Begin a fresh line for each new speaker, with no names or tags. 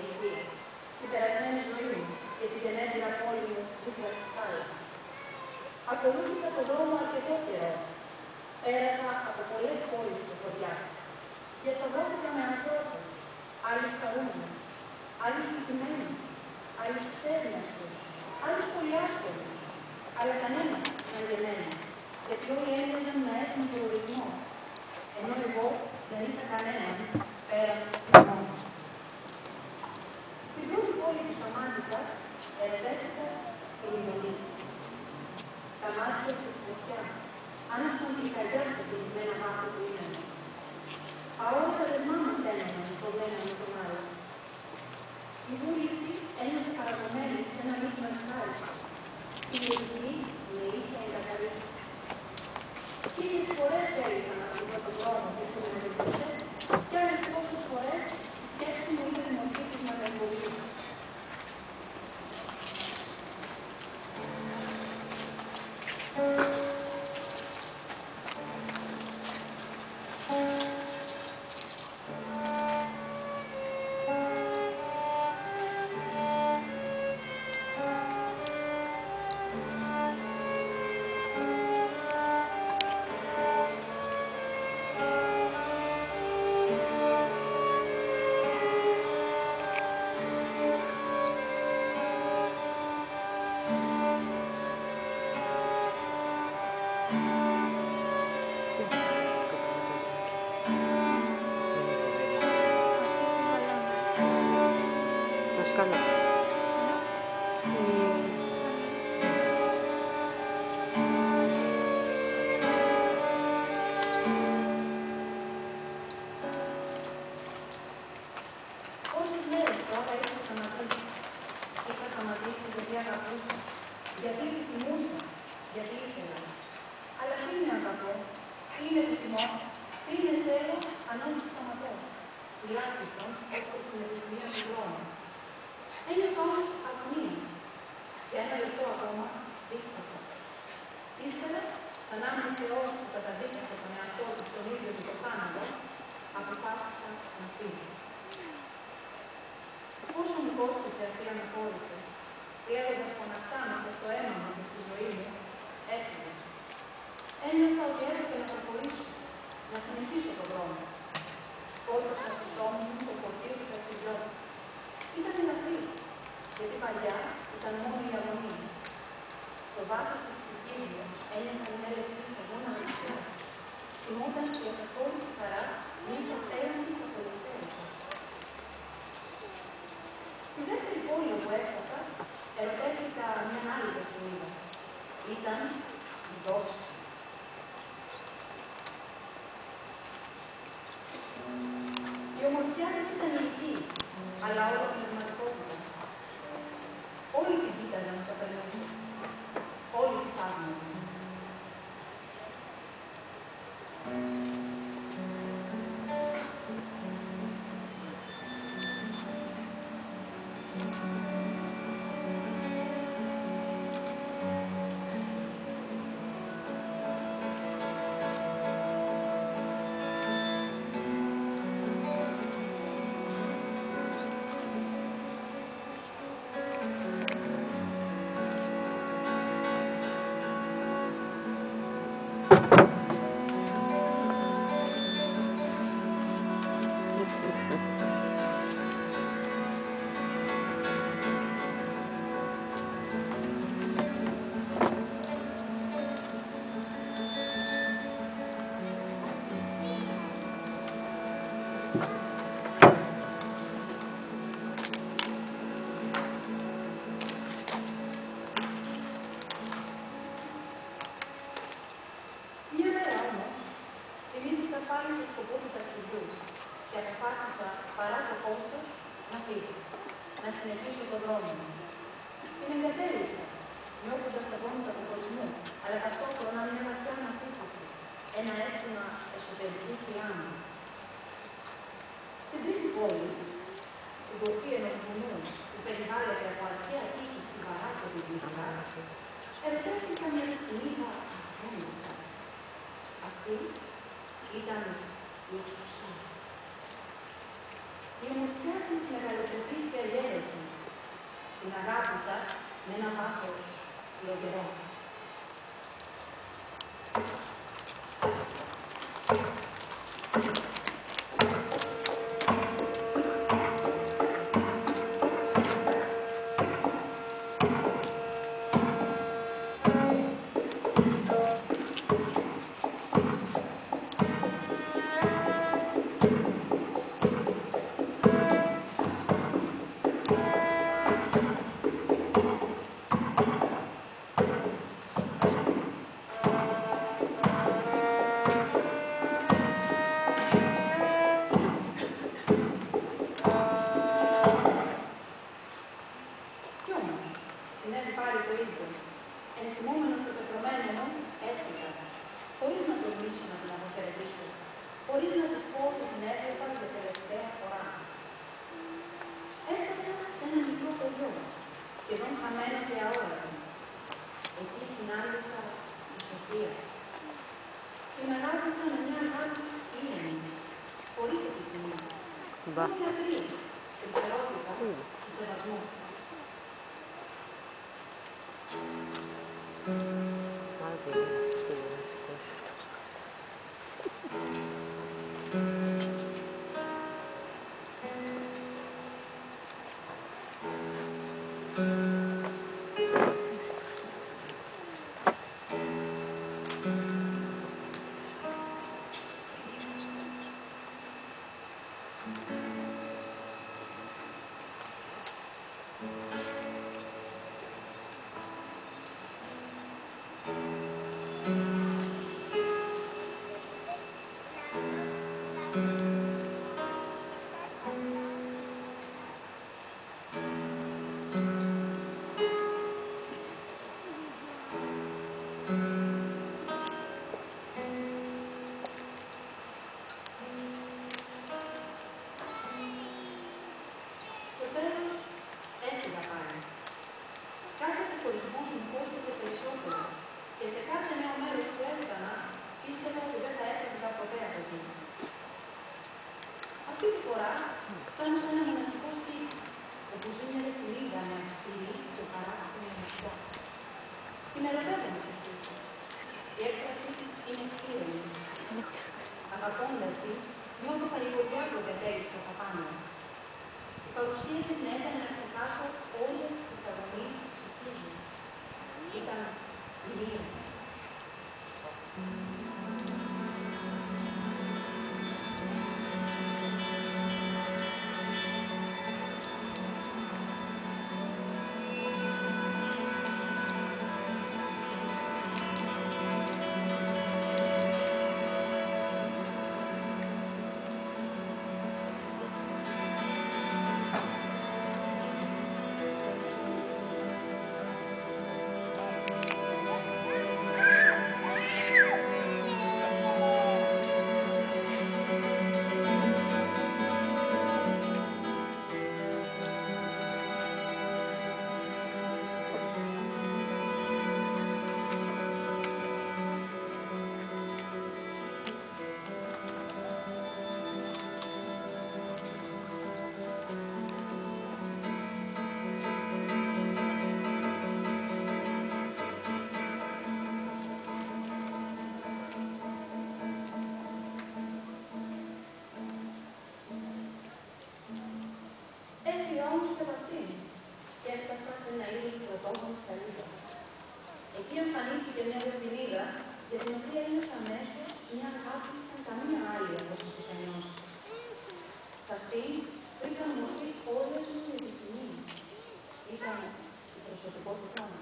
αιστεία, την περασμένη ζωή μου και την ενέδυνα πόλη μου δίπλα στη θάλασσα. Ακολούθησα τον δρόμο αρκετό καιρό. Πέρασα από πολλές πόλεις και χωριά. Και σταυρώθηκα με ανθρώπους, άλλους χαρούμενους, άλλους λυπημένους, άλλους ξέρναστους, άλλους πολυάσχολους, αλλά κανένας σαν και εμένα, γιατί όλοι έμοιαζαν να έχουν προορισμό, ενώ εγώ δεν είχα κανέναν πέραν του μόνο. Στην πρώτη πόλη που σταμάτησα, ερετέθηκα το λιμονί. Τα μάτια της φωτιά άνοιξαν την καρδιά στα κλεισμένα μάτια που ήταν. Αόρατα δεσμά μας ένωναν το ένα με τον άλλο. Η βούληση ένιωθε παραπονμένη σε ένα μήνυμα ευχάριστο. Η λογική με είχε εγκαταλείψει. 1000 φορές έλυσα να βρω τον δρόμο που με μετρούσε, και άλλες τόσες φορές η σκέψη μου είχε τη μορφή της να με εμποδίσει. Πόσες μέρες τώρα είχα σταματήσει. Είχα σταματήσει γιατί αγαπούσα, γιατί επιθυμούσα, γιατί ήθελα. Αλλά τι είναι αγαπώ, τι είναι επιθυμώ, τι είναι θέλω, αν όχι σταματώ. Τουλάχιστον έστω στην επιθυμία του δρόμου. Ένιωθα όμως αγωνία. Για ένα λεπτό ακόμα δίστασα. Ύστερα, σαν να είμαι Θεός που καταδίκασε τον εαυτό του στον ίδιο του το θάνατο, αποφάσισα να φύγω. Πόσο μου κόστησε αυτή η αναχώρηση, κλέβοντας φωναχτά μέσα στο αίμα μου και στη ζωή μου, έφυγα. Ένιωθα ότι έπρεπε να προχωρήσω, να συνεχίσω τον δρόμο. Κόντωσα στους ώμους μου το φορτίο του ταξιδιώτη. Ήταν ελαφρύ, γιατί παλιά ήταν μόνο η αγωνία. Στο βάθος της ψυχής μου ένιωθα μια λεπτή σταγόνα δεξιάς. Θυμόταν η ακαθόριστη χαρά μιας αστέρνης απολυτέρωσας. Στη δεύτερη πόλη που έφτασα, ερωτεύτηκα μια άλλη δεσποίδα. Ήταν η δόξη. Η ομορφιά της ήταν ηλική, αλλά όλο πνευματικότητα. Όλοι την κοίταζαν στο περνούς. Όλοι την θαύμαζαν. Και αποφάσισα, παρά το κόστος, να φύγω, να συνεχίσω τον δρόμο μου. Την εγκατέλειψα, νιώθοντας τα βόμβα του χωρισμού, αλλά ταυτόχρονα μια βαθιά αναπόφαση, ένα αίσθημα εσωτερικού θριάμβου. Στην τρίτη πόλη, στην κορφή ενός βουνού που περιβάλλεται από αρχαία τείχη στη βαράκια του Γλυκά, ερωτεύτηκα μια συνήθεια αφρόνησα. Αυτή ήταν η εξουσία. Η ομορφιά της μεγαλοπρεπής και αγέρετη. Την αγάπησα με ένα πάθος λογερό. Σχεδόν χαμένα και αόρατα. Εκεί συνάντησα τη Σοφία. Την αγάπησα με μια αγάπη ήρεμη, χωρίς επιθυμία. Μόνο λατρεία, ευτερότητα και σεβασμό. Φτάνω σε ένα μοναδικό σπίτι, όπου ζήμερε στη λίγα με αυστηρή και παράξενη ανοιχτά. Την ερωτεύομαι αυτή. Η έκφρασή της είναι ήρεμη. Αγαπώντας τη, νιώθω παρηγοριά που κατέληξα στα πάνω. Η παρουσία της με έκανε να ξεχάσω όλες τις αγωνίες της ψυχής μου. Ήταν ηρία. Και έφτασα σε ένα είδος πρωτόγονης καλύβας. Εκεί εμφανίστηκε μια δεσποινίδα για την οποία ένιωσα αμέσως μια αγάπη σαν καμία άλλη από όσες είχα νιώσει. Σ' αυτήν βρήκα μορφή όλες μου οι επιθυμίες. Ήταν η προσωπικότητά μου.